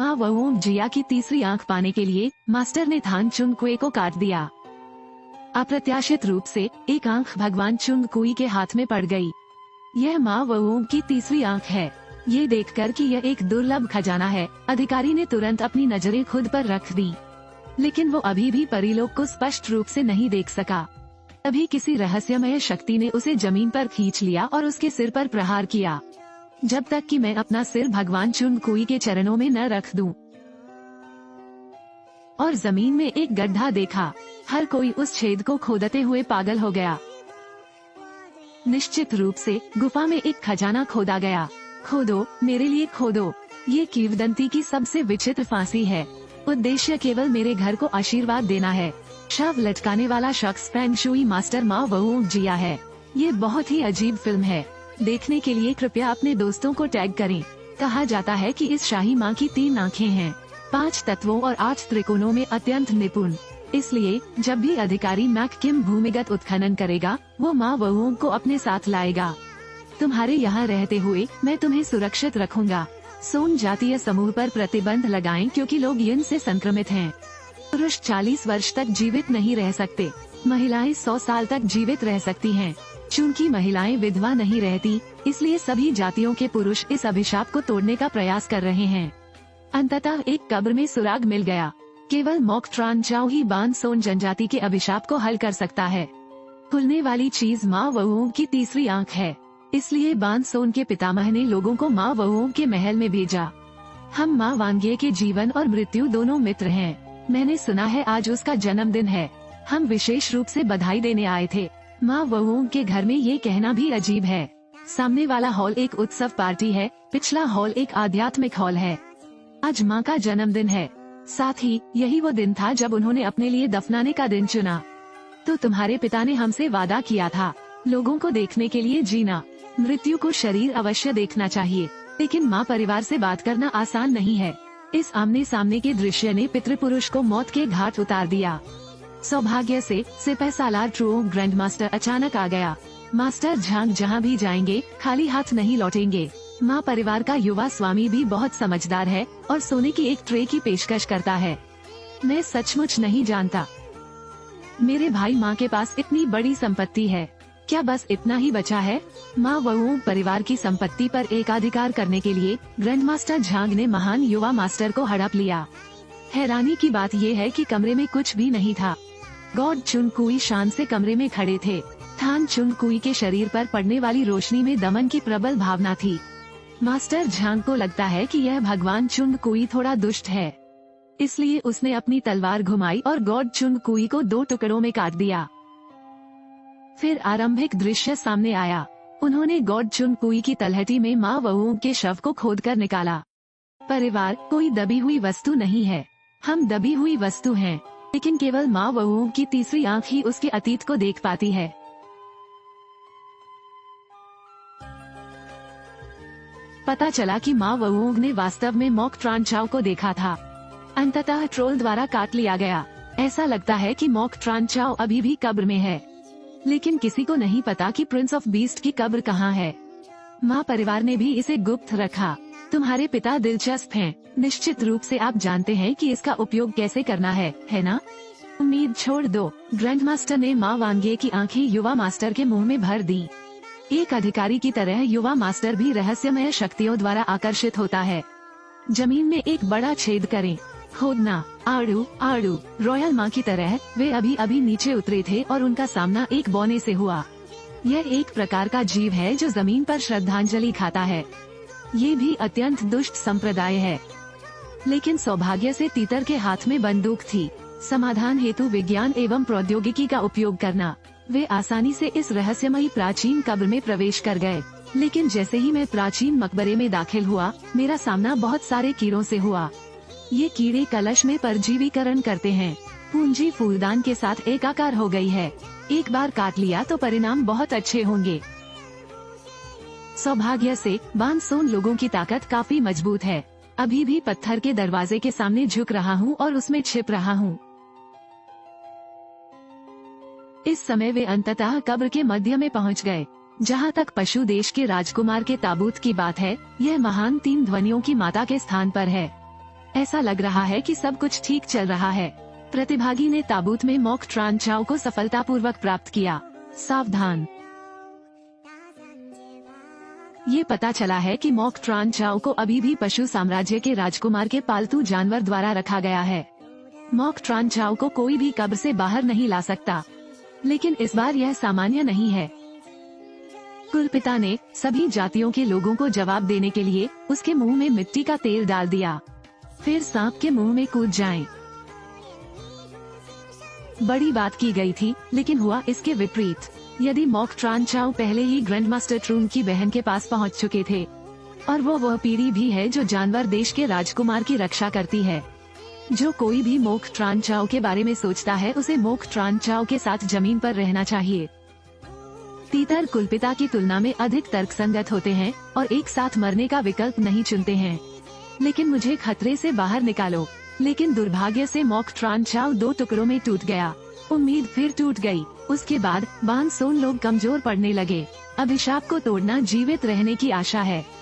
माँ वोंग जिया की तीसरी आंख पाने के लिए मास्टर ने थान चुंग कुई को काट दिया। अप्रत्याशित रूप से एक आंख भगवान चुंग कुई के हाथ में पड़ गई। यह माँ वोंग की तीसरी आंख है। ये देखकर कि यह एक दुर्लभ खजाना है, अधिकारी ने तुरंत अपनी नजरें खुद पर रख दी। लेकिन वो अभी भी परीलोक को स्पष्ट रूप से नहीं देख सका। तभी किसी रहस्यमय शक्ति ने उसे जमीन पर खींच लिया और उसके सिर पर प्रहार किया, जब तक कि मैं अपना सिर भगवान चुंग कुई के चरणों में न रख दूं। और जमीन में एक गड्ढा देखा। हर कोई उस छेद को खोदते हुए पागल हो गया। निश्चित रूप से गुफा में एक खजाना खोदा गया। खोदो, मेरे लिए खोदो। ये किंवदंती की सबसे विचित्र फांसी है। उद्देश्य केवल मेरे घर को आशीर्वाद देना है। शव लटकाने वाला शख्स फेंग शुई मास्टर माँ वोंग जिया है। ये बहुत ही अजीब फिल्म है। देखने के लिए कृपया अपने दोस्तों को टैग करें। कहा जाता है कि इस शाही माँ की 3 आँखें हैं, 5 तत्वों और 8 त्रिकोणों में अत्यंत निपुण। इसलिए जब भी अधिकारी मैक किम भूमिगत उत्खनन करेगा, वो माँ वोंग को अपने साथ लाएगा। तुम्हारे यहाँ रहते हुए मैं तुम्हें सुरक्षित रखूंगा। सोन जातीय समूह पर प्रतिबंध लगाएं क्योंकि लोग यिन से संक्रमित हैं। पुरुष 40 वर्ष तक जीवित नहीं रह सकते। महिलाएं 100 साल तक जीवित रह सकती हैं। चूंकि महिलाएं विधवा नहीं रहती, इसलिए सभी जातियों के पुरुष इस अभिशाप को तोड़ने का प्रयास कर रहे हैं। अंततः एक कब्र में सुराग मिल गया। केवल मोक ट्रान चाओ ही बान सोन जनजाति के अभिशाप को हल कर सकता है। खुलने वाली चीज माँ वोंग की तीसरी आंख है। इसलिए बान सोन के पितामह ने लोगों को माँ वोंग के महल में भेजा। हम माँ वांग्ये के जीवन और मृत्यु दोनों मित्र हैं। मैंने सुना है आज उसका जन्मदिन है। हम विशेष रूप से बधाई देने आए थे। माँ वोंग के घर में ये कहना भी अजीब है। सामने वाला हॉल एक उत्सव पार्टी है, पिछला हॉल एक आध्यात्मिक हॉल है। आज माँ का जन्मदिन है। साथ ही यही वो दिन था जब उन्होंने अपने लिए दफनाने का दिन चुना। तो तुम्हारे पिता ने हमसे वादा किया था, लोगों को देखने के लिए जीना। मृत्यु को शरीर अवश्य देखना चाहिए, लेकिन माँ परिवार से बात करना आसान नहीं है। इस आमने सामने के दृश्य ने पितृपुरुष को मौत के घाट उतार दिया। सौभाग्य से सिपह सालार ट्रुओ ग्रैंड मास्टर अचानक आ गया। मास्टर झांग जहाँ भी जाएंगे खाली हाथ नहीं लौटेंगे। माँ परिवार का युवा स्वामी भी बहुत समझदार है और सोने की एक ट्रे की पेशकश करता है। मैं सचमुच नहीं जानता। मेरे भाई माँ के पास इतनी बड़ी संपत्ति है, क्या बस इतना ही बचा है? माँ वोंग परिवार की संपत्ति पर एकाधिकार करने के लिए ग्रैंड मास्टर झांग ने महान युवा मास्टर को हड़प लिया। हैरानी की बात यह है कि कमरे में कुछ भी नहीं था। गॉड चुन कुई शान से कमरे में खड़े थे। थान चुन कुई के शरीर पर पड़ने वाली रोशनी में दमन की प्रबल भावना थी। मास्टर झांग को लगता है कि यह भगवान चुन कुई थोड़ा दुष्ट है, इसलिए उसने अपनी तलवार घुमाई और गॉड चुन कुई को 2 टुकड़ों में काट दिया। फिर आरंभिक दृश्य सामने आया। उन्होंने गॉड चुन कुई की तलहटी में माँ वोंग के शव को खोदकर निकाला। परिवार कोई दबी हुई वस्तु नहीं है। हम दबी हुई वस्तु हैं, लेकिन केवल माँ वोंग की तीसरी आंख ही उसके अतीत को देख पाती है। पता चला कि माँ वोंग ने वास्तव में मोक ट्रान चाओ को देखा था। अंततः ट्रोल द्वारा काट लिया गया। ऐसा लगता है कि मोक ट्रान चाओ अभी भी कब्र में है, लेकिन किसी को नहीं पता कि प्रिंस ऑफ बीस्ट की कब्र कहाँ है। माँ परिवार ने भी इसे गुप्त रखा। तुम्हारे पिता दिलचस्प हैं। निश्चित रूप से आप जानते हैं कि इसका उपयोग कैसे करना है ना? उम्मीद छोड़ दो। ग्रैंड मास्टर ने माँ वांग्ये की आंखें युवा मास्टर के मुंह में भर दी। एक अधिकारी की तरह युवा मास्टर भी रहस्यमय शक्तियों द्वारा आकर्षित होता है। जमीन में एक बड़ा छेद करें। खोदना। आड़ू आड़ू रॉयल माँ की तरह वे अभी अभी नीचे उतरे थे और उनका सामना एक बौने से हुआ। यह एक प्रकार का जीव है जो जमीन पर श्रद्धांजलि खाता है। ये भी अत्यंत दुष्ट संप्रदाय है, लेकिन सौभाग्य से तीतर के हाथ में बंदूक थी। समाधान हेतु विज्ञान एवं प्रौद्योगिकी का उपयोग करना। वे आसानी से इस रहस्यमयी प्राचीन कब्र में प्रवेश कर गए, लेकिन जैसे ही मैं प्राचीन मकबरे में दाखिल हुआ, मेरा सामना बहुत सारे कीड़ों से हुआ। ये कीड़े कलश में परजीवीकरण करते हैं। पूंजी फूलदान के साथ एकाकार हो गई है। एक बार काट लिया तो परिणाम बहुत अच्छे होंगे। सौभाग्य से बानसोन लोगों की ताकत काफी मजबूत है। अभी भी पत्थर के दरवाजे के सामने झुक रहा हूँ और उसमें छिप रहा हूँ। इस समय वे अंततः कब्र के मध्य में पहुँच गए। जहाँ तक पशु देश के राजकुमार के ताबूत की बात है, यह महान 3 ध्वनियों की माता के स्थान पर है। ऐसा लग रहा है कि सब कुछ ठीक चल रहा है। प्रतिभागी ने ताबूत में मॉक ट्रान चाओ को सफलतापूर्वक प्राप्त किया। सावधान, ये पता चला है कि मॉक ट्रान चाओ को अभी भी पशु साम्राज्य के राजकुमार के पालतू जानवर द्वारा रखा गया है। मॉक ट्रान चाओ को कोई भी कब्र से बाहर नहीं ला सकता, लेकिन इस बार यह सामान्य नहीं है। कुलपिता ने सभी जातियों के लोगों को जवाब देने के लिए उसके मुंह में मिट्टी का तेल डाल दिया, फिर सांप के मुंह में कूद जाएं। बड़ी बात की गई थी, लेकिन हुआ इसके विपरीत। यदि मॉक ट्रान चाओ पहले ही ग्रैंड मास्टर ट्रून की बहन के पास पहुंच चुके थे, और वो वह पीढ़ी भी है जो जानवर देश के राजकुमार की रक्षा करती है। जो कोई भी मॉक ट्रान चाओ के बारे में सोचता है, उसे मॉक ट्रान चाओ के साथ जमीन पर रहना चाहिए। तीतर कुलपिता की तुलना में अधिक तर्कसंगत होते हैं और एक साथ मरने का विकल्प नहीं चुनते हैं। लेकिन मुझे खतरे से बाहर निकालो। लेकिन दुर्भाग्य से मॉक ट्रान चाओ 2 टुकड़ों में टूट गया। उम्मीद फिर टूट गई। उसके बाद बानसोन लोग कमजोर पड़ने लगे। अभिशाप को तोड़ना जीवित रहने की आशा है।